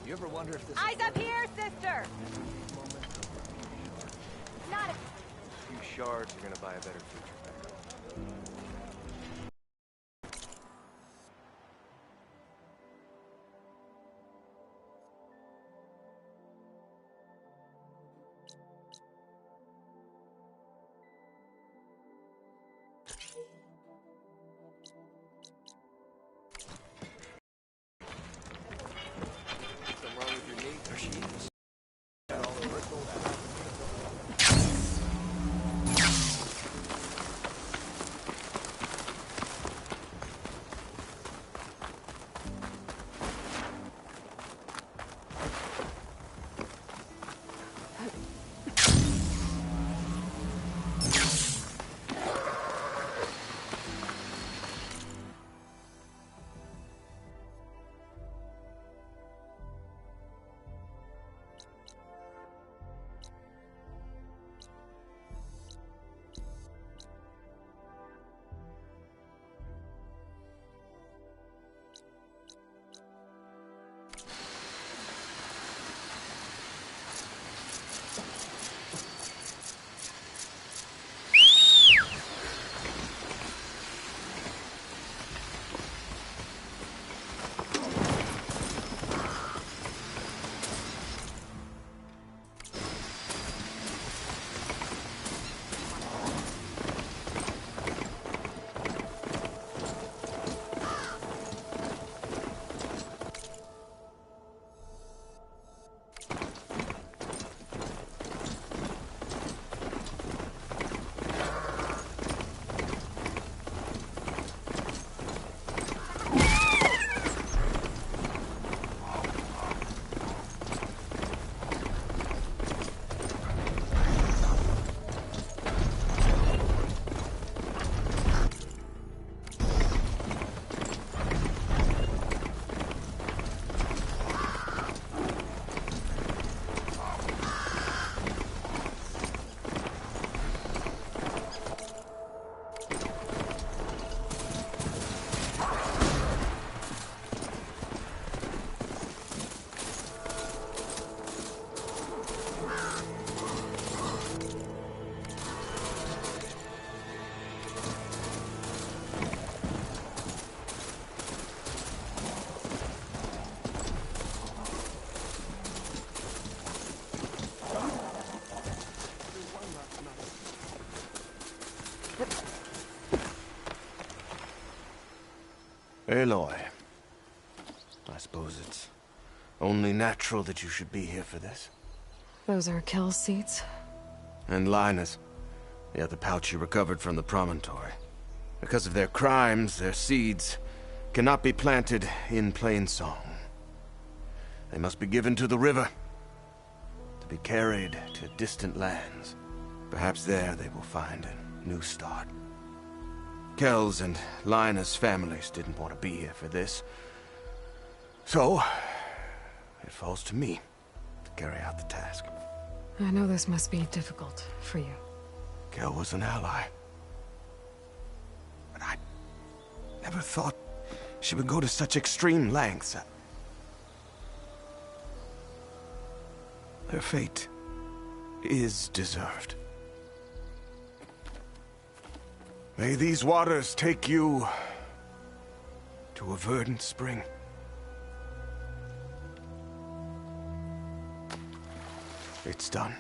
You ever wonder if this Eyes up here, sister! Not a... A few shards are gonna buy a better future back home. Something wrong with your knee? There she is. Got all the bristles. Aloy, I suppose it's only natural that you should be here for this. Those are Kel's seeds? And Linus, the other pouch you recovered from the promontory. Because of their crimes, their seeds cannot be planted in plain song. They must be given to the river, to be carried to distant lands. Perhaps there they will find a new start. Kel's and Linus' families didn't want to be here for this. So, it falls to me to carry out the task. I know this must be difficult for you. Kel was an ally. But I never thought she would go to such extreme lengths. Her fate is deserved. May these waters take you to a verdant spring. It's done.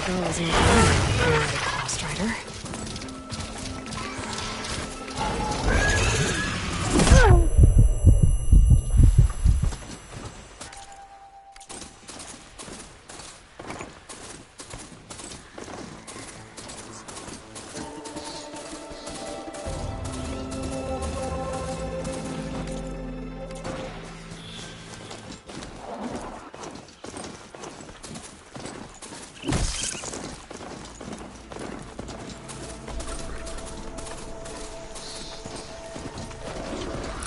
girl isn't a Lost Rider.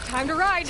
Time to ride!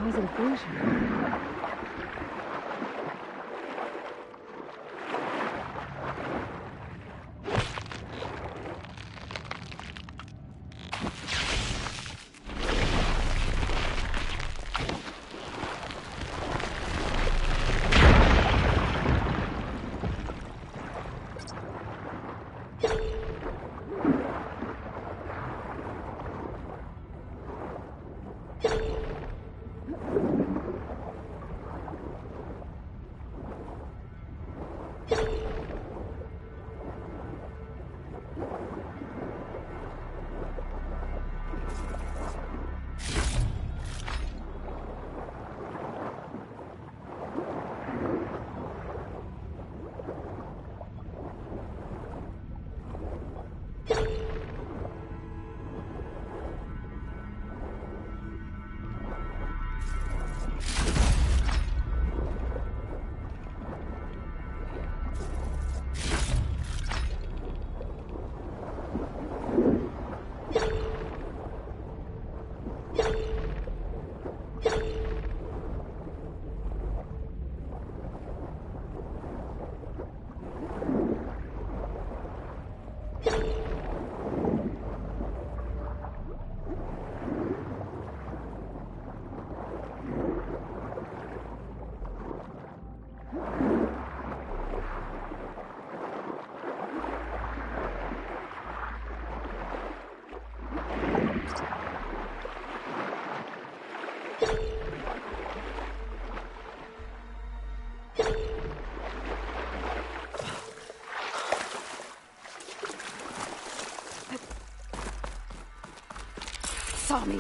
Positive fusion. Saw me.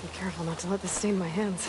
Be careful not to let this stain my hands.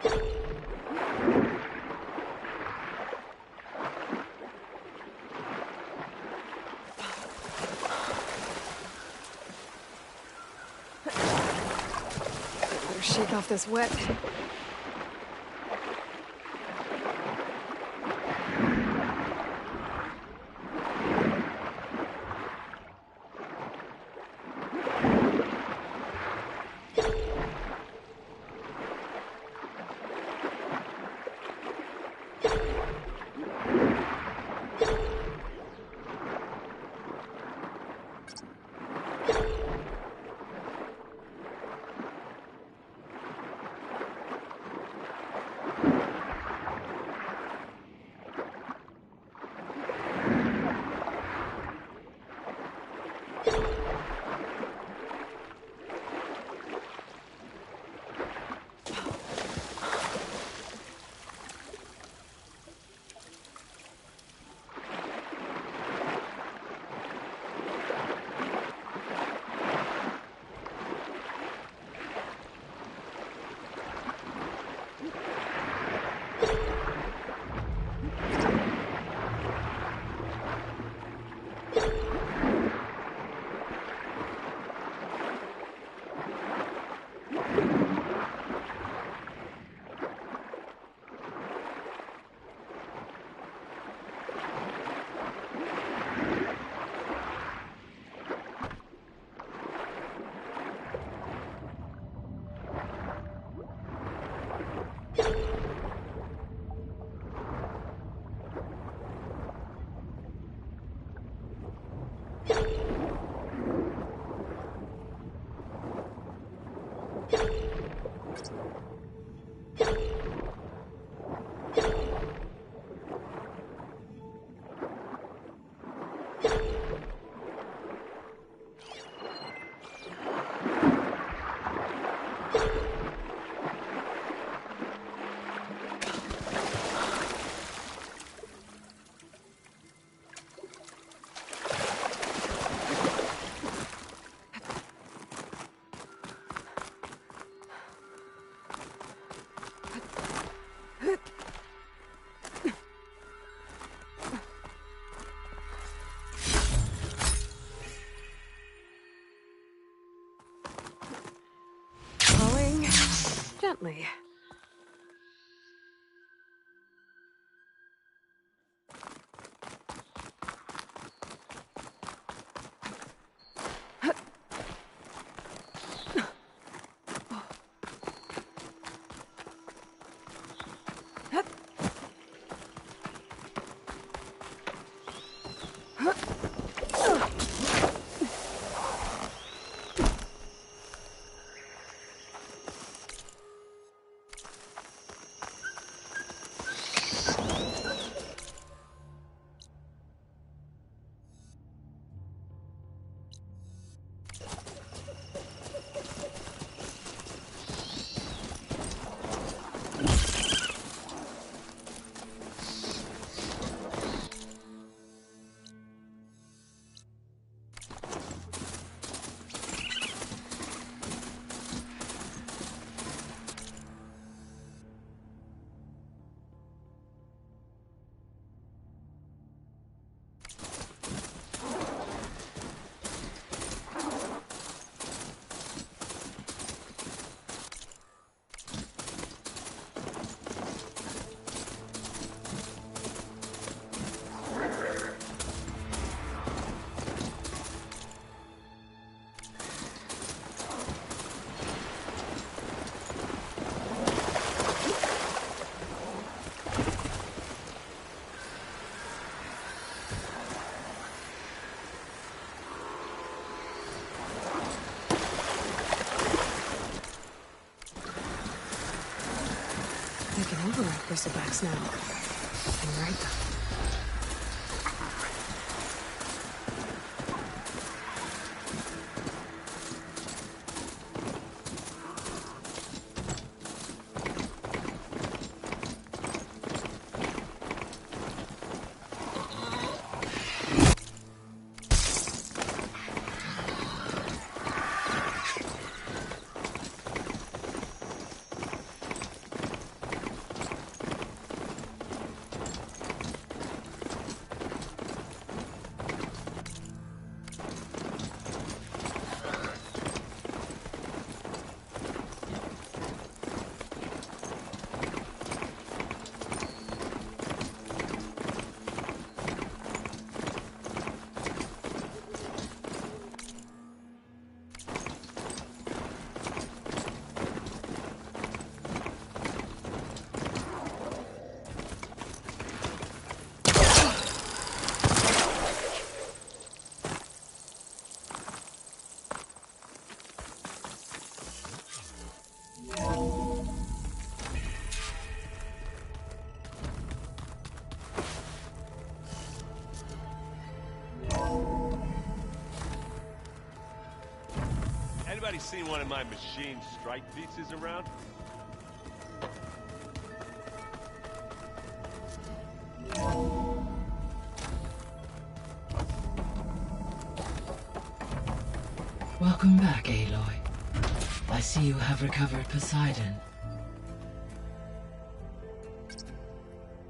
Better shake off this wet. Gently. I can override bristlebacks now. And ride them. seen one of my machine strike pieces around? Welcome back, Aloy. I see you have recovered Poseidon.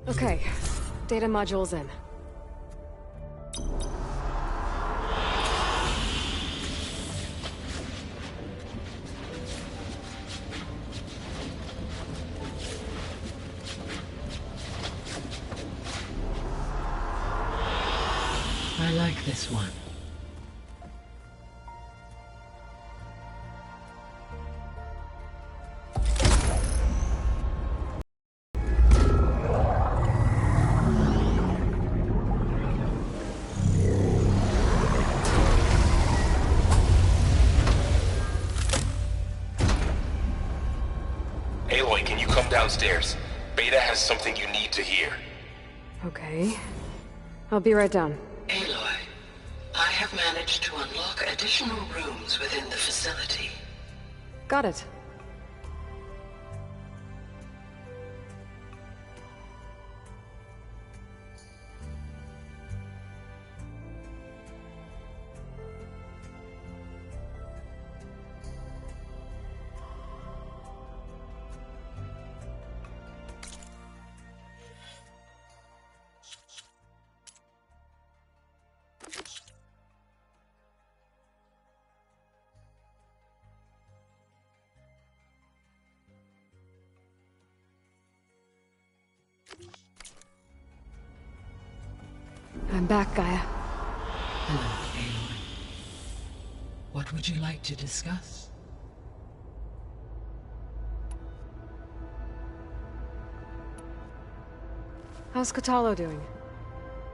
Okay, data module's in. I like this one. Aloy, can you come downstairs? Beta has something you need to hear. Okay. I'll be right down. Aloy, I have managed to unlock additional rooms within the facility. Got it. I'm back, Gaia. Hello, Aloy. What would you like to discuss? How's Katalo doing?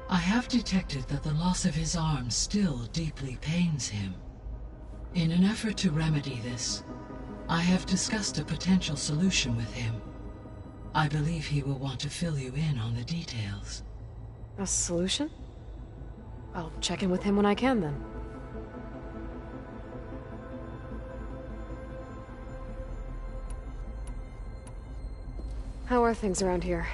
I have detected that the loss of his arm still deeply pains him. In an effort to remedy this, I have discussed a potential solution with him. I believe he will want to fill you in on the details. A solution? I'll check in with him when I can, then. How are things around here?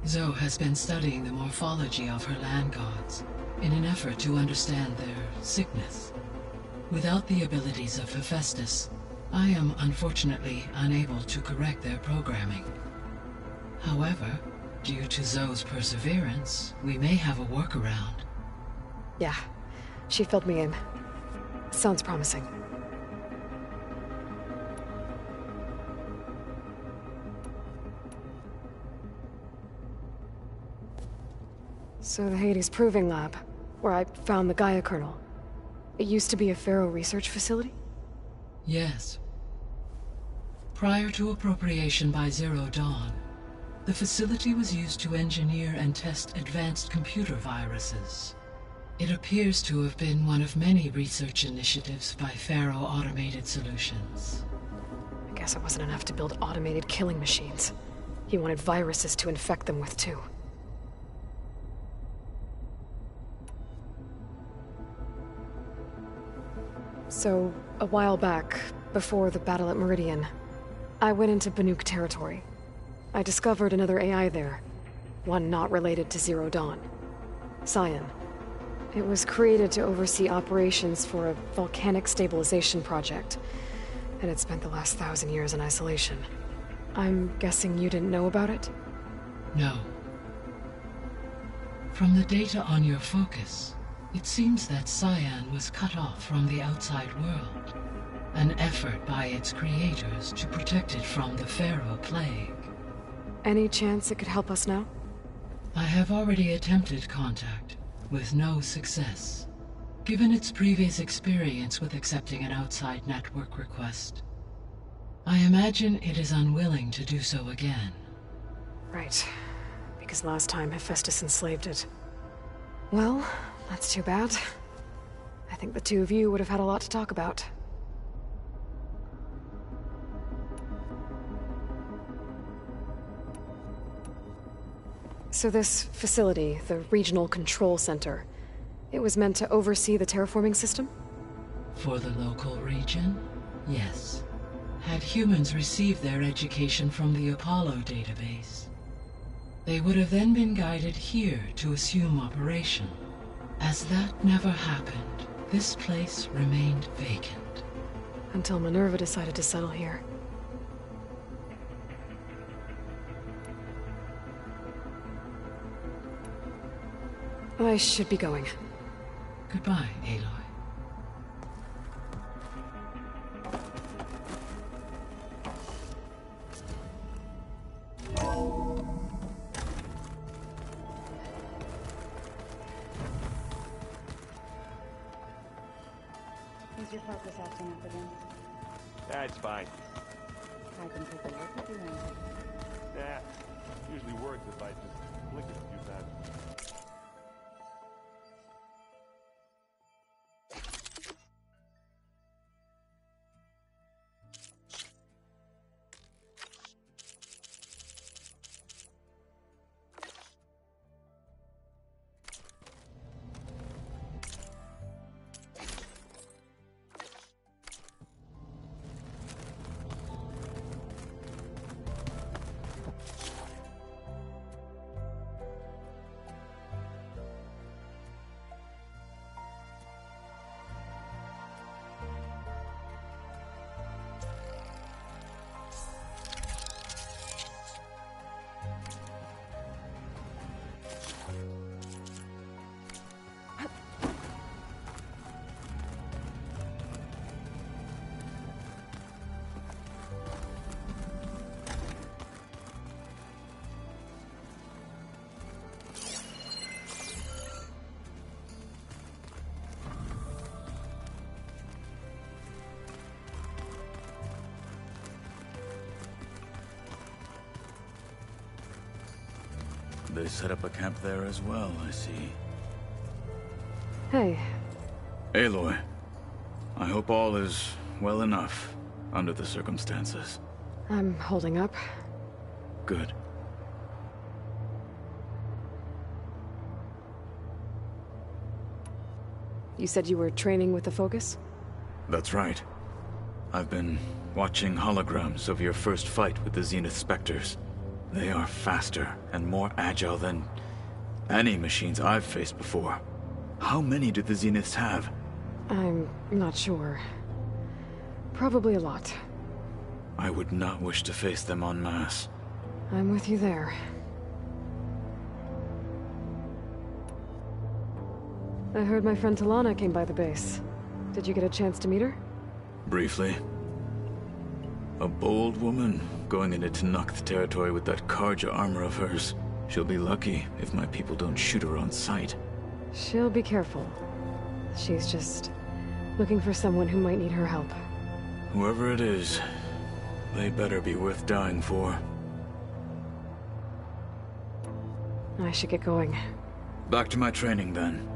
Zoe has been studying the morphology of her land gods in an effort to understand their sickness. Without the abilities of Hephaestus, I am unfortunately unable to correct their programming. However, due to Zoe's perseverance, we may have a workaround. Yeah, she filled me in. Sounds promising. So the Hades Proving Lab, where I found the Gaia kernel. It used to be a Pharaoh research facility? Yes. Prior to appropriation by Zero Dawn, the facility was used to engineer and test advanced computer viruses. It appears to have been one of many research initiatives by Pharaoh Automated Solutions. I guess it wasn't enough to build automated killing machines. He wanted viruses to infect them with, too. So, a while back, before the battle at Meridian, I went into Banuk territory. I discovered another AI there, one not related to Zero Dawn. Cyan. It was created to oversee operations for a volcanic stabilization project, and it spent the last 1,000 years in isolation. I'm guessing you didn't know about it? No. From the data on your focus, it seems that Cyan was cut off from the outside world, an effort by its creators to protect it from the Pharaoh plague. Any chance it could help us now? I have already attempted contact, with no success. Given its previous experience with accepting an outside network request, I imagine it is unwilling to do so again. Right. Because last time Hephaestus enslaved it. Well, that's too bad. I think the two of you would have had a lot to talk about. So this facility, the Regional Control Center, it was meant to oversee the terraforming system? For the local region, yes. Had humans received their education from the Apollo database, they would have then been guided here to assume operation. As that never happened, this place remained vacant. Until Minerva decided to settle here. I should be going. Goodbye, Aloy. Is your focus acting up again? That's fine. I can take a look if you want. Nah, usually works if I just flick it a few times. They set up a camp there as well, I see. Hey. Aloy, I hope all is well enough under the circumstances. I'm holding up. Good. You said you were training with the Focus? That's right. I've been watching holograms of your first fight with the Zenith Spectres. They are faster and more agile than any machines I've faced before. How many do the Zeniths have? I'm not sure. Probably a lot. I would not wish to face them en masse. I'm with you there. I heard my friend Talana came by the base. Did you get a chance to meet her? Briefly. A bold woman going into Tenakth territory with that Karja armor of hers. She'll be lucky if my people don't shoot her on sight. She'll be careful. She's just looking for someone who might need her help. Whoever it is, they better be worth dying for. I should get going. Back to my training then.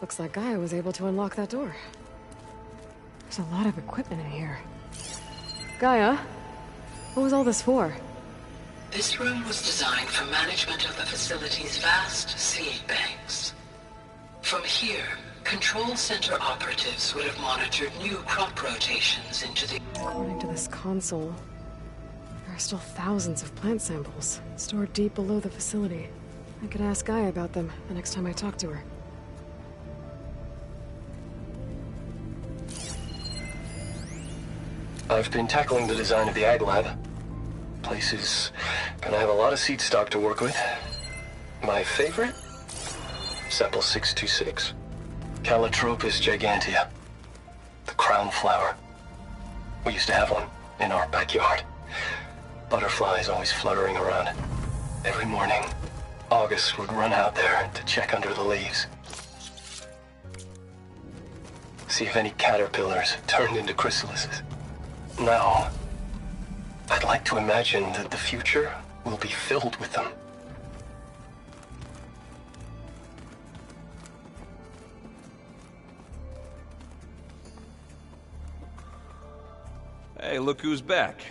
Looks like Gaia was able to unlock that door. There's a lot of equipment in here. Gaia? What was all this for? This room was designed for management of the facility's vast seed banks. From here, control center operatives would have monitored new crop rotations into the... According to this console, there are still thousands of plant samples stored deep below the facility. I could ask Gaia about them the next time I talk to her. I've been tackling the design of the Ag Lab. Place is gonna have a lot of seed stock to work with. My favorite? Sample 626. Calotropis gigantea. The crown flower. We used to have one in our backyard. Butterflies always fluttering around. Every morning, August would run out there to check under the leaves. See if any caterpillars turned into chrysalises. Now, I'd like to imagine that the future will be filled with them. Hey, look who's back.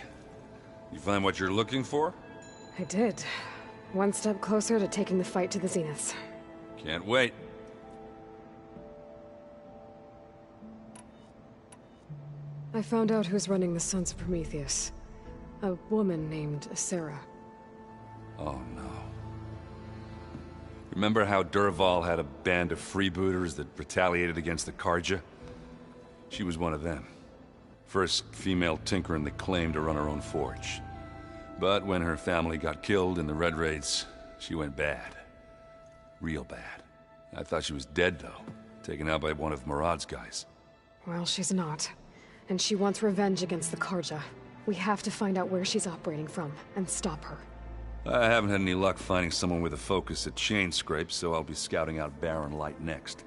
You find what you're looking for? I did. One step closer to taking the fight to the Zeniths. Can't wait. I found out who's running the Sons of Prometheus. A woman named Sarah. Oh no. Remember how Durval had a band of freebooters that retaliated against the Karja? She was one of them. First female tinker in the claim to run her own forge. But when her family got killed in the Red Raids, she went bad. Real bad. I thought she was dead, though. Taken out by one of Murad's guys. Well, she's not. And she wants revenge against the Karja. We have to find out where she's operating from, and stop her. I haven't had any luck finding someone with a focus at chain scrapes, so I'll be scouting out Barren Light next.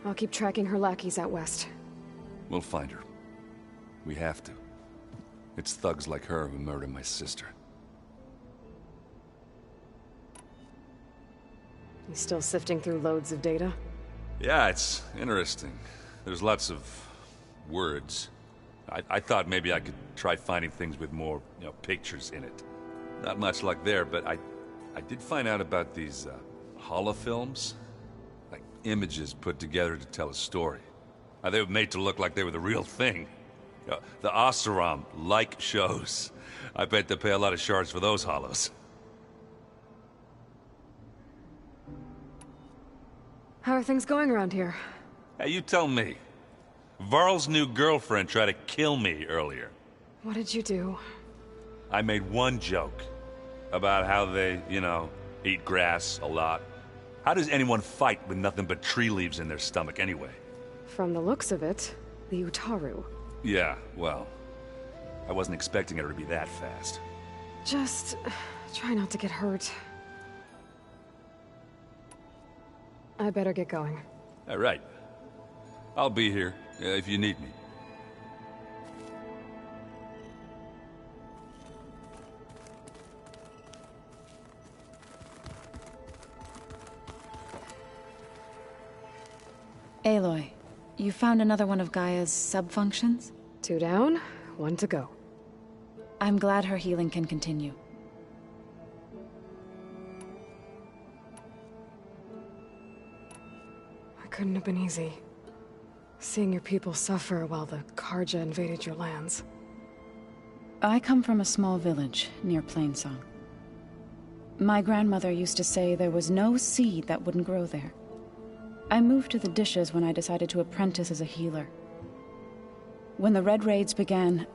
I'll keep tracking her lackeys out west. We'll find her. We have to. It's thugs like her who murdered my sister. You still sifting through loads of data? Yeah, it's interesting. There's lots of words. I thought maybe I could try finding things with more, pictures in it. Not much luck there, but I did find out about these holofilms. Like images put together to tell a story. They were made to look like they were the real thing. The Oseram like shows. I bet they pay a lot of shards for those hollows. How are things going around here? Hey, you tell me. Varl's new girlfriend tried to kill me earlier. What did you do? I made one joke about how they, eat grass a lot. How does anyone fight with nothing but tree leaves in their stomach anyway? From the looks of it, the Utaru. Yeah, well, I wasn't expecting her to be that fast. Just try not to get hurt. I better get going. All right. I'll be here if you need me. Aloy, you found another one of Gaia's sub-functions? 2 down, 1 to go. I'm glad her healing can continue. It couldn't have been easy. Seeing your people suffer while the Karja invaded your lands. I come from a small village near Plainsong. My grandmother used to say there was no seed that wouldn't grow there. I moved to the Dishes when I decided to apprentice as a healer. When the Red Raids began,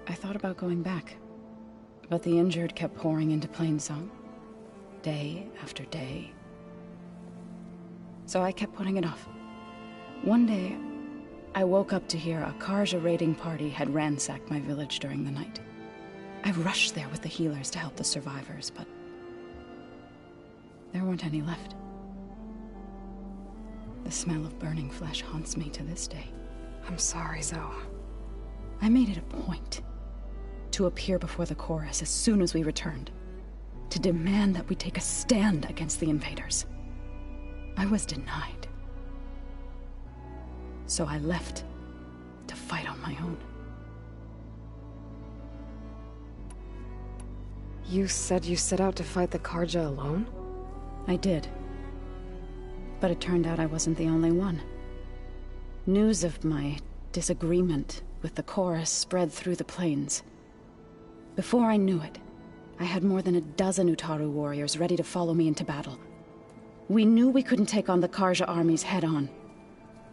I thought about going back. But the injured kept pouring into Plainsong, day after day. So I kept putting it off. One day, I woke up to hear a Karja raiding party had ransacked my village during the night. I rushed there with the healers to help the survivors, but there weren't any left. The smell of burning flesh haunts me to this day. I'm sorry, Zoe. I made it a point to appear before the chorus as soon as we returned, to demand that we take a stand against the invaders. I was denied. So I left to fight on my own. You said you set out to fight the Karja alone? I did. But it turned out I wasn't the only one. News of my disagreement with the chorus spread through the plains. Before I knew it, I had more than a dozen Utaru warriors ready to follow me into battle. We knew we couldn't take on the Karja armies head-on.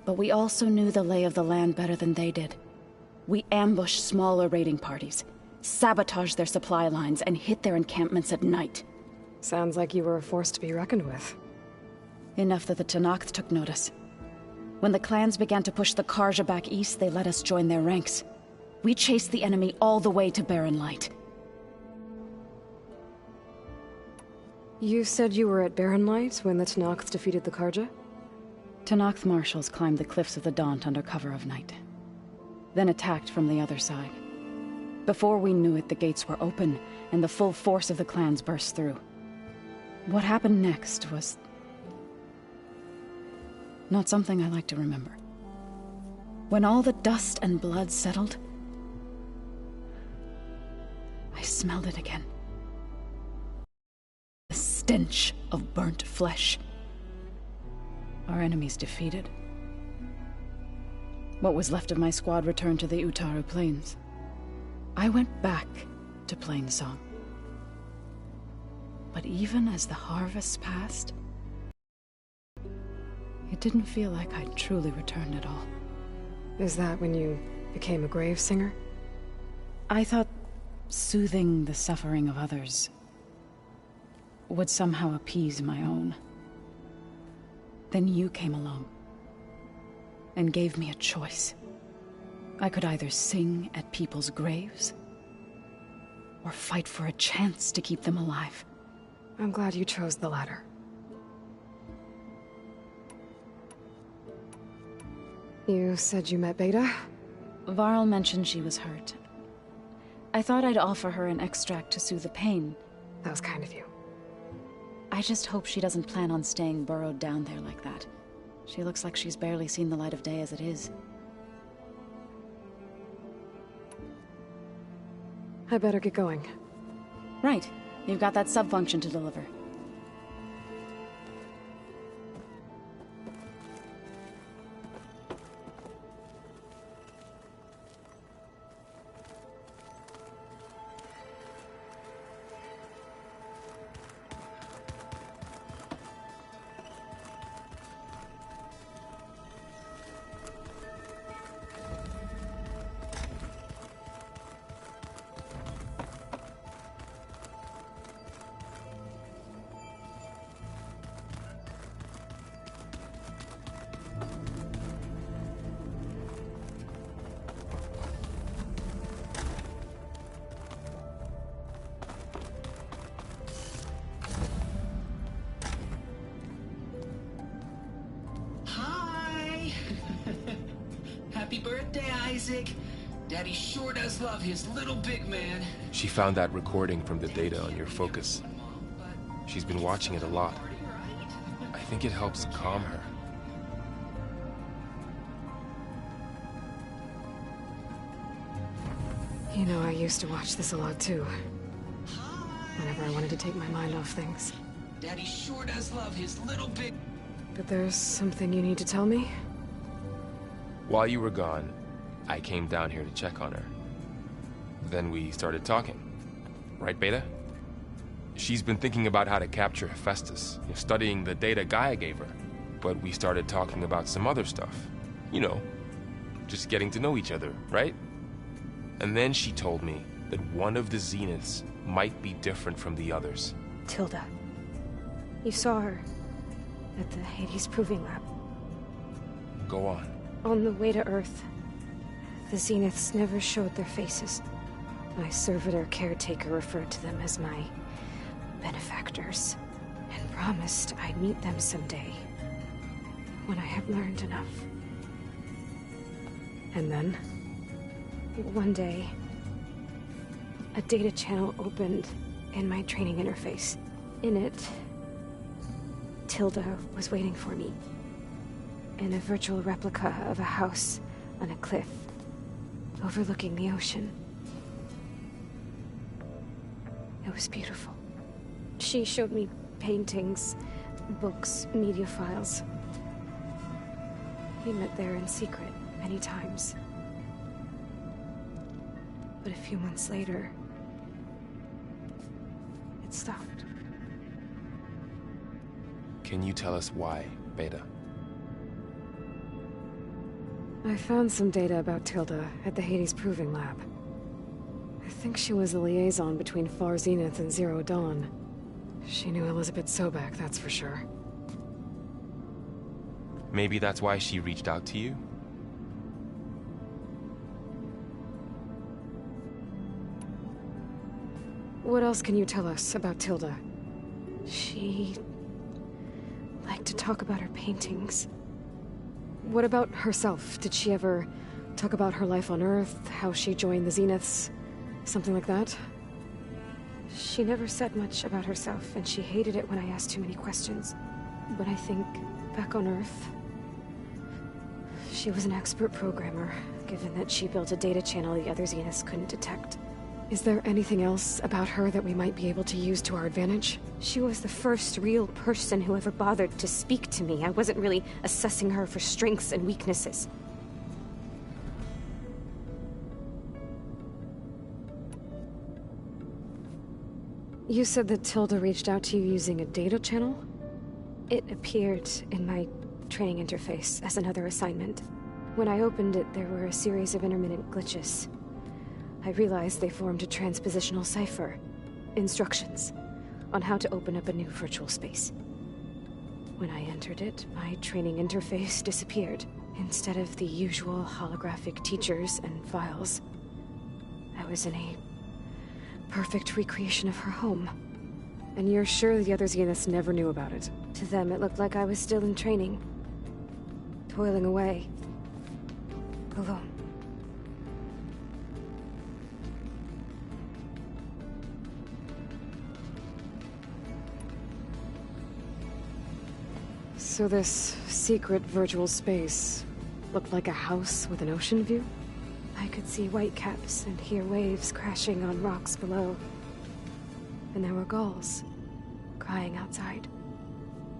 But we also knew the lay of the land better than they did. We ambushed smaller raiding parties, sabotaged their supply lines, and hit their encampments at night. Sounds like you were a force to be reckoned with. Enough that the Tenakth took notice. When the clans began to push the Karja back east, they let us join their ranks. We chased the enemy all the way to Barren Light. You said you were at Barren Light when the Tenakth defeated the Karja? Tenakth marshals climbed the cliffs of the Daunt under cover of night, then attacked from the other side. Before we knew it, the gates were open, and the full force of the clans burst through. What happened next was not something I like to remember. When all the dust and blood settled, I smelled smelled it again. The stench of burnt flesh. Our enemies defeated. What was left of my squad returned to the Utaru Plains. I went back to Plainsong. But even as the harvest passed, it didn't feel like I'd truly returned at all. Is that when you became a grave singer? I thought soothing the suffering of others would somehow appease my own. Then you came along and gave me a choice. I could either sing at people's graves or fight for a chance to keep them alive. I'm glad you chose the latter. You said you met Beta? Varl mentioned she was hurt. I thought I'd offer her an extract to soothe the pain. That was kind of you. I just hope she doesn't plan on staying burrowed down there like that. She looks like she's barely seen the light of day as it is. I better get going. Right. You've got that sub-function to deliver. Happy birthday, Isaac. Daddy sure does love his little big man. She found that recording from the data on your focus. She's been watching it a lot. I think it helps calm her. You know, I used to watch this a lot too. Whenever I wanted to take my mind off things. Daddy sure does love his little big... But there's something you need to tell me? While you were gone, I came down here to check on her. Then we started talking. Right, Beta? She's been thinking about how to capture Hephaestus, studying the data Gaia gave her. But we started talking about some other stuff. You know, just getting to know each other, right? And then she told me that one of the Zeniths might be different from the others. Tilda. You saw her at the Hades Proving Lab. Go on. On the way to Earth, the Zeniths never showed their faces. My servitor caretaker referred to them as my benefactors, and promised I'd meet them someday, when I have learned enough. And then? One day, a data channel opened in my training interface. In it, Tilda was waiting for me. In a virtual replica of a house on a cliff, overlooking the ocean. It was beautiful. She showed me paintings, books, media files. We met there in secret many times. But a few months later, it stopped. Can you tell us why, Beta? I found some data about Tilda at the Hades Proving Lab. I think she was a liaison between Far Zenith and Zero Dawn. She knew Elizabeth Sobek, that's for sure. Maybe that's why she reached out to you? What else can you tell us about Tilda? She liked to talk about her paintings. What about herself? Did she ever talk about her life on Earth, how she joined the Zeniths? Something like that? She never said much about herself, and she hated it when I asked too many questions. But I think, back on Earth, she was an expert programmer, given that she built a data channel the other Zeniths couldn't detect. Is there anything else about her that we might be able to use to our advantage? She was the first real person who ever bothered to speak to me. I wasn't really assessing her for strengths and weaknesses. You said that Tilda reached out to you using a data channel? It appeared in my training interface as another assignment. When I opened it, there were a series of intermittent glitches. I realized they formed a transpositional cipher. Instructions on how to open up a new virtual space. When I entered it, my training interface disappeared. Instead of the usual holographic teachers and files, I was in a perfect recreation of her home. And you're sure the other Zeniths never knew about it? To them, it looked like I was still in training. Toiling away. Alone. So this secret virtual space looked like a house with an ocean view? I could see whitecaps and hear waves crashing on rocks below. And there were gulls crying outside.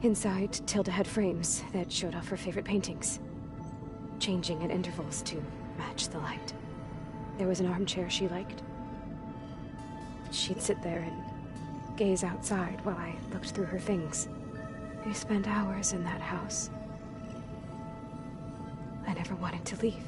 Inside, Tilda had frames that showed off her favorite paintings, changing at intervals to match the light. There was an armchair she liked. She'd sit there and gaze outside while I looked through her things. We spent hours in that house. I never wanted to leave.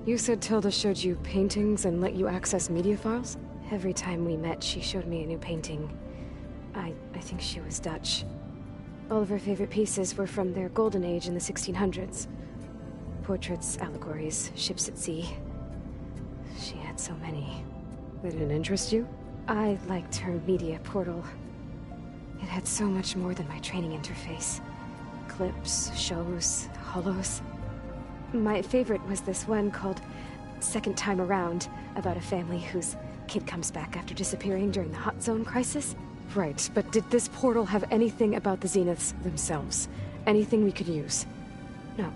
You said Tilda showed you paintings and let you access media files? Every time we met, she showed me a new painting. I think she was Dutch. All of her favorite pieces were from their golden age in the 1600s. Portraits, allegories, ships at sea. She had so many. They didn't interest you? I liked her media portal. It had so much more than my training interface. Clips, shows, holos. My favorite was this one called Second Time Around, about a family whose kid comes back after disappearing during the Hot Zone crisis. Right, but did this portal have anything about the Zeniths themselves? Anything we could use? No.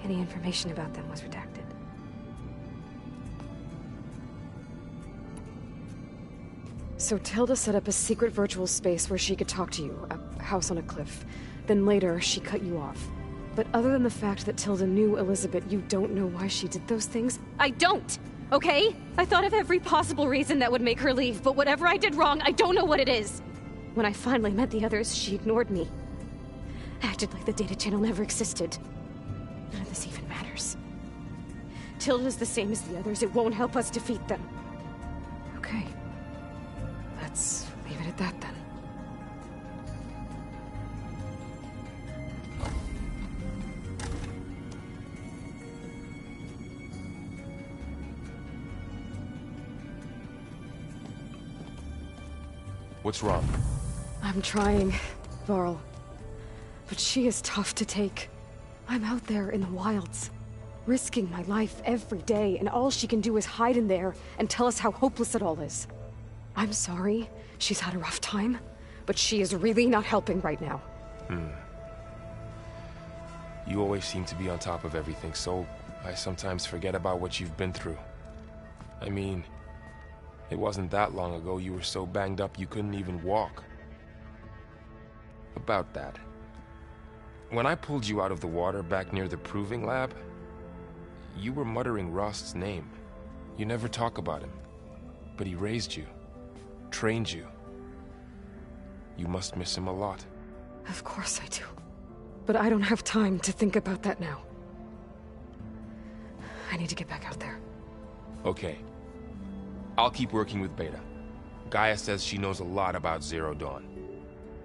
Any information about them was redacted. So Tilda set up a secret virtual space where she could talk to you, a house on a cliff. Then later, she cut you off. But other than the fact that Tilda knew Elizabeth, you don't know why she did those things? I don't! Okay? I thought of every possible reason that would make her leave, but whatever I did wrong, I don't know what it is. When I finally met the others, she ignored me. Acted like the data channel never existed. None of this even matters. Tilda's the same as the others. It won't help us defeat them. Okay. Let's leave it at that then. What's wrong? I'm trying, Varl. But she is tough to take. I'm out there in the wilds, risking my life every day, and all she can do is hide in there and tell us how hopeless it all is. I'm sorry, she's had a rough time, but she is really not helping right now. You always seem to be on top of everything, so I sometimes forget about what you've been through. I mean, it wasn't that long ago you were so banged up you couldn't even walk. About that. When I pulled you out of the water back near the proving lab, you were muttering Rost's name. You never talk about him. But he raised you, trained you. You must miss him a lot. Of course I do. But I don't have time to think about that now. I need to get back out there. Okay. I'll keep working with Beta. Gaia says she knows a lot about Zero Dawn.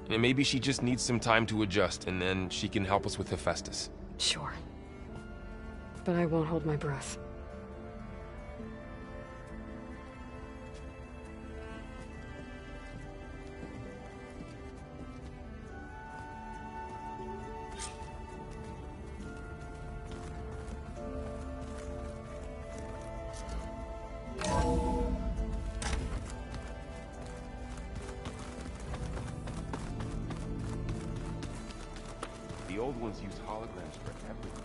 And maybe she just needs some time to adjust, and then she can help us with Hephaestus. Sure. But I won't hold my breath. old ones used holograms for everything.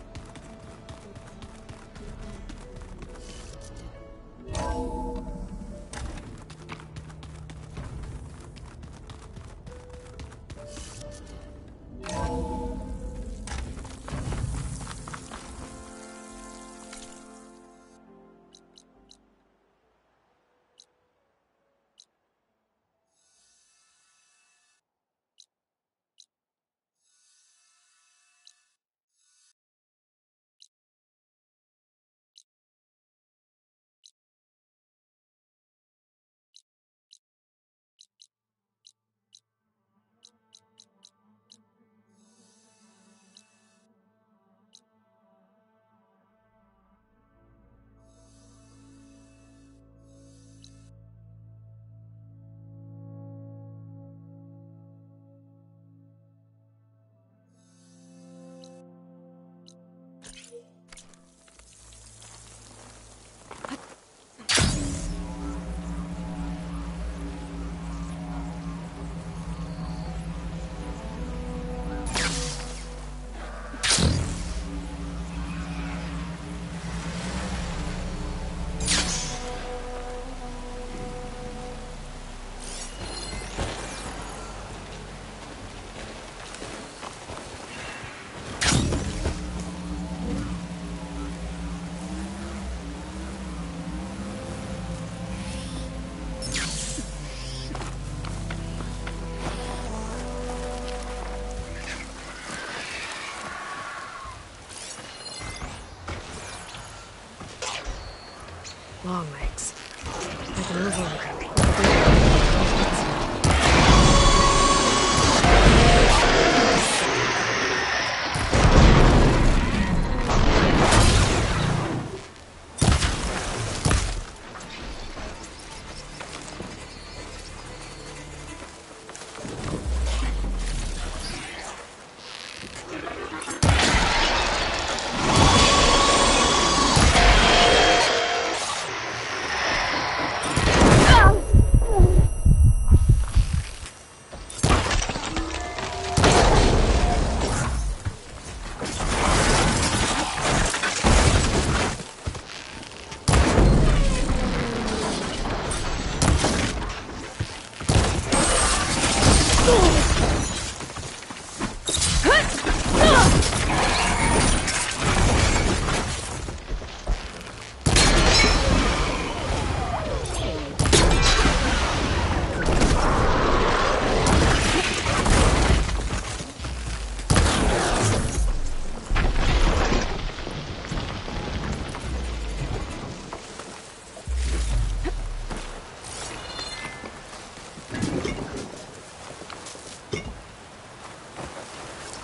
Long legs. Like an overworker.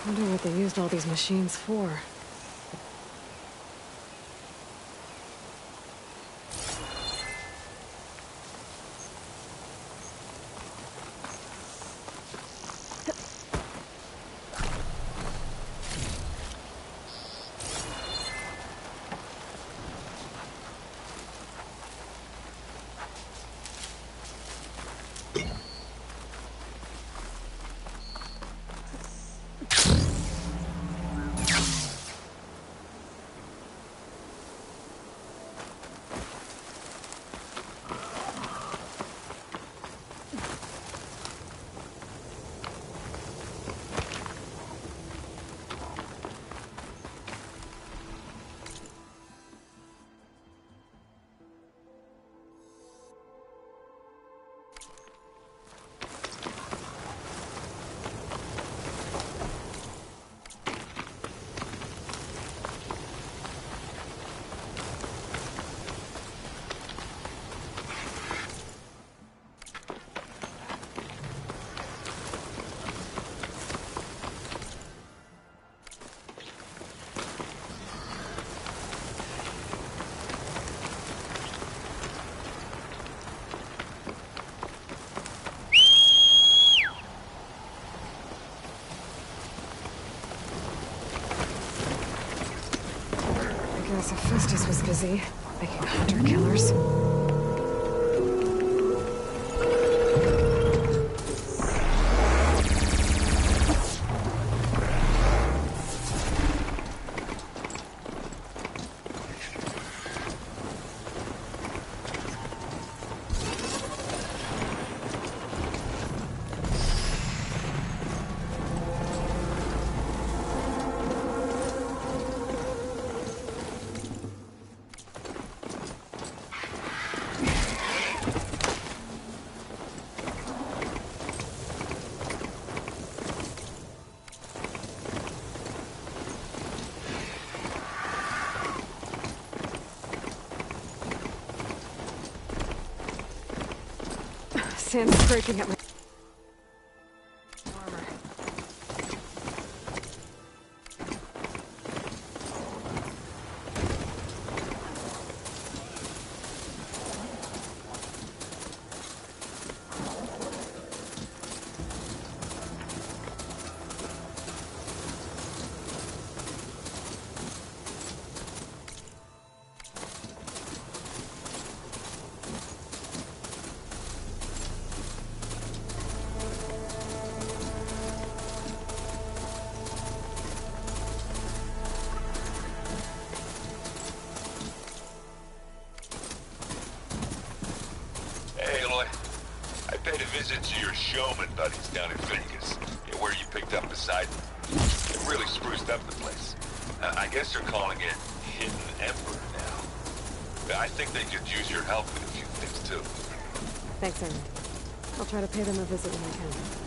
I wonder what they used all these machines for. Guess Hephaestus was busy making hunter-killers. sand scraping at my armor. To your showman buddies down in Vegas, where you picked up beside me. It really spruced up the place. I guess they're calling it Hidden Emperor now. I think they could use your help with a few things too. Thanks, Aaron. I'll try to pay them a visit when I can.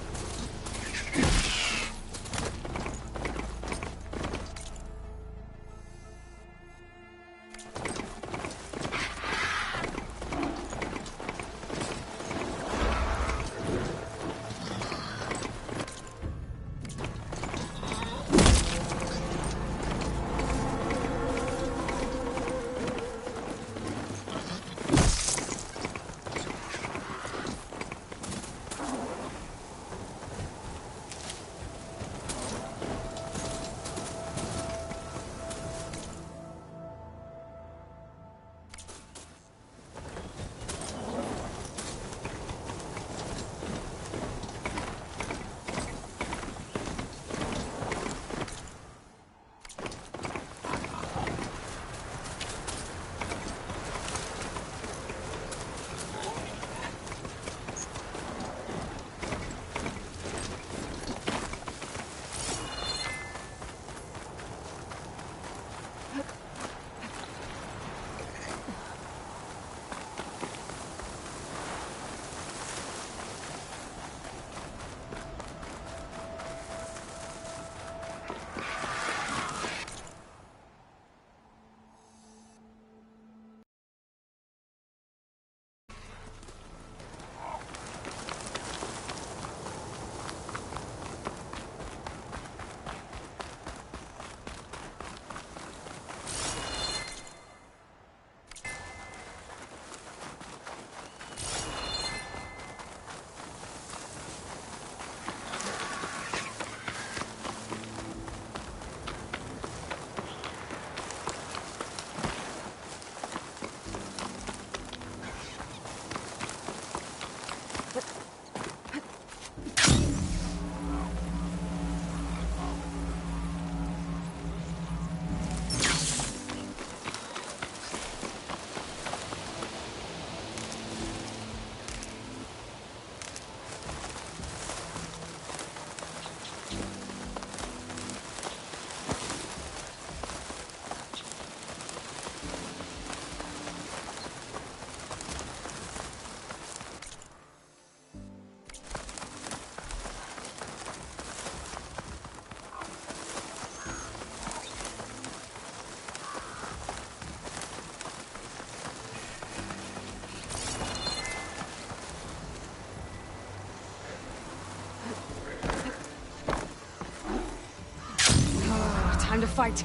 Time to fight.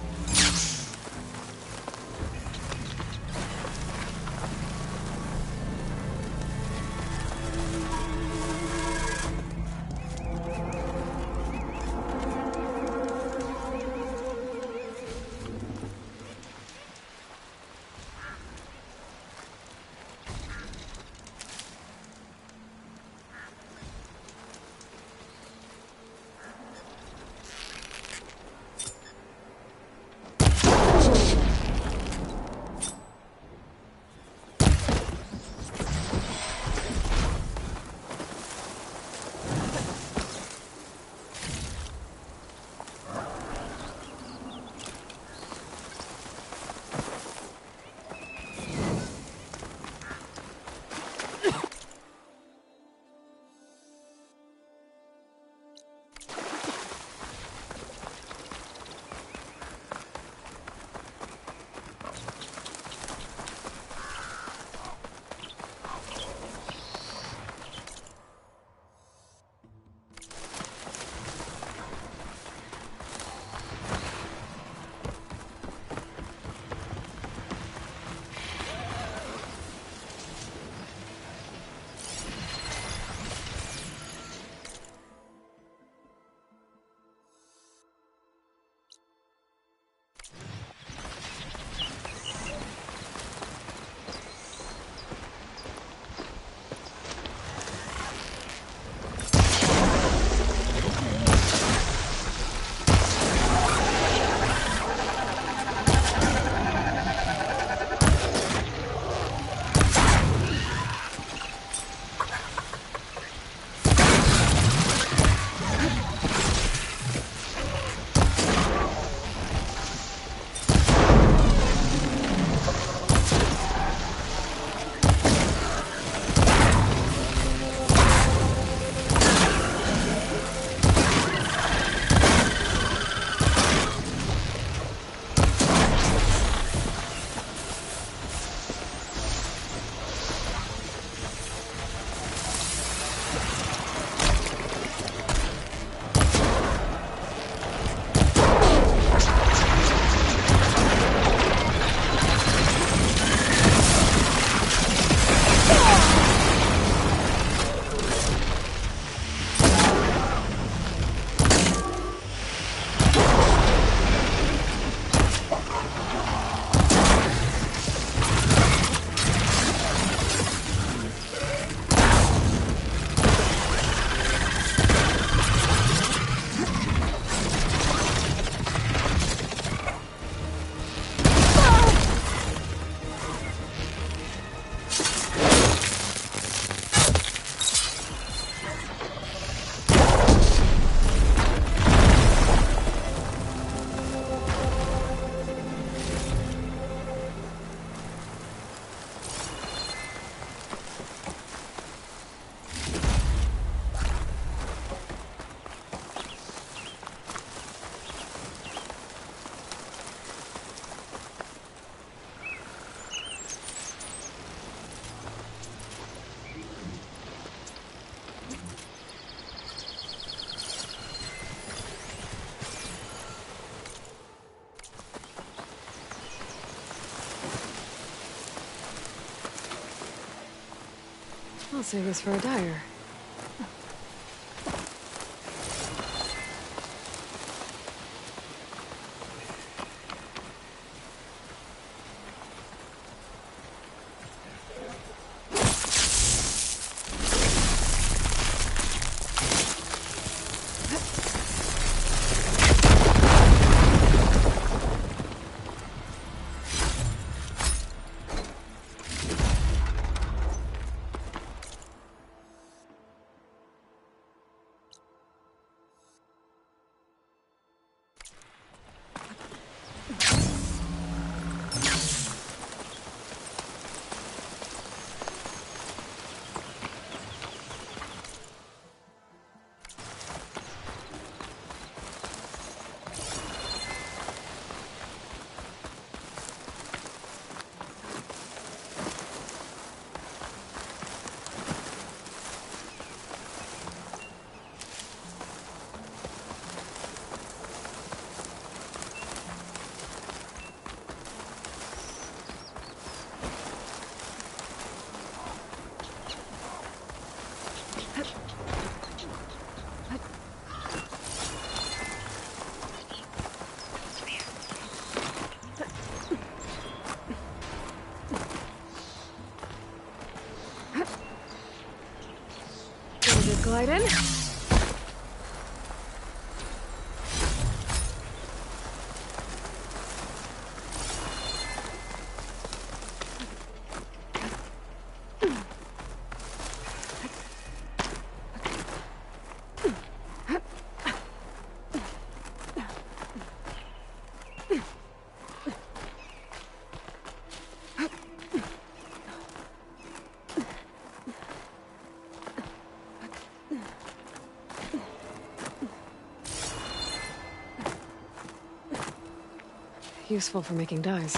I'll save this for a dyer. Glide in. Useful for making dyes.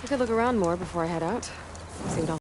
could look around more before I head out. See what else